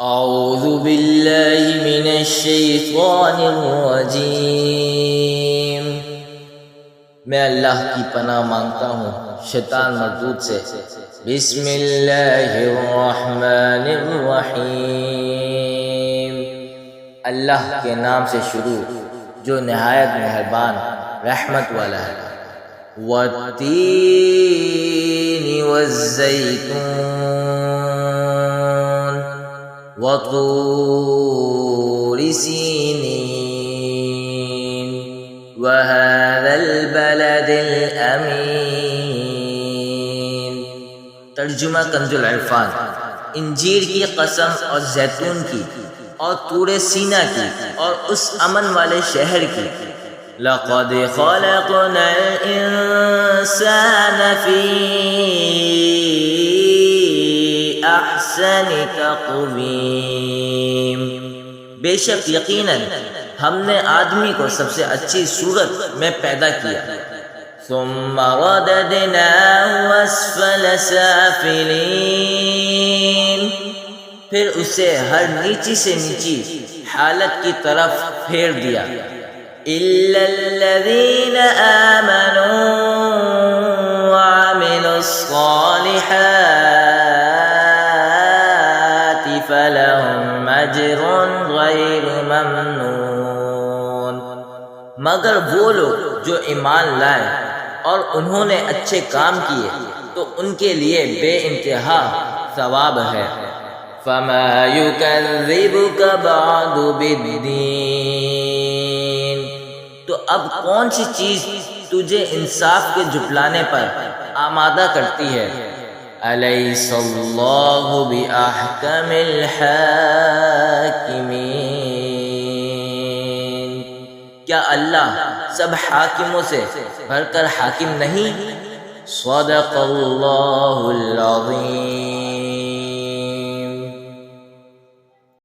اعوذ باللہ من الشیطان الرجیم، میں اللہ کی پناہ مانگتا ہوں شیطان مردود سے۔ بسم اللہ الرحمن الرحیم، اللہ کے نام سے شروع جو نہایت مہربان رحمت والا ہے۔ والتین والزیتون وطور سینین وهذا البلد الامین۔ ترجمہ کنز العرفان۔ انجیر کی قسم اور زیتون کی اور طور سینا کی اور اس امن والے شہر کی۔ لقد خلقنا الانسان فی احسن تقویم، بے شک یقیناً ہم نے آدمی کو سب سے اچھی صورت میں پیدا کیا۔ ثم رددناه اسفل سافلین، پھر اسے ہر نیچی سے نیچی حالت کی طرف پھیر دیا۔ الا الذین آمنوا وعملوا الصالحات فلهم اجر غیر ممنون، مگر وہ لوگ جو ایمان لائے اور انہوں نے اچھے کام کیے تو ان کے لیے بے انتہا ثواب ہے۔ فما یکذبک بعد بالدین، تو اب کون سی چیز تجھے انصاف کے جھٹلانے پر آمادہ کرتی ہے؟ الیس اللہ باحکم الحاکمین، کیا اللہ سب حاکموں سے بڑھ کر حاکم نہیں؟ صدق اللہ العظیم۔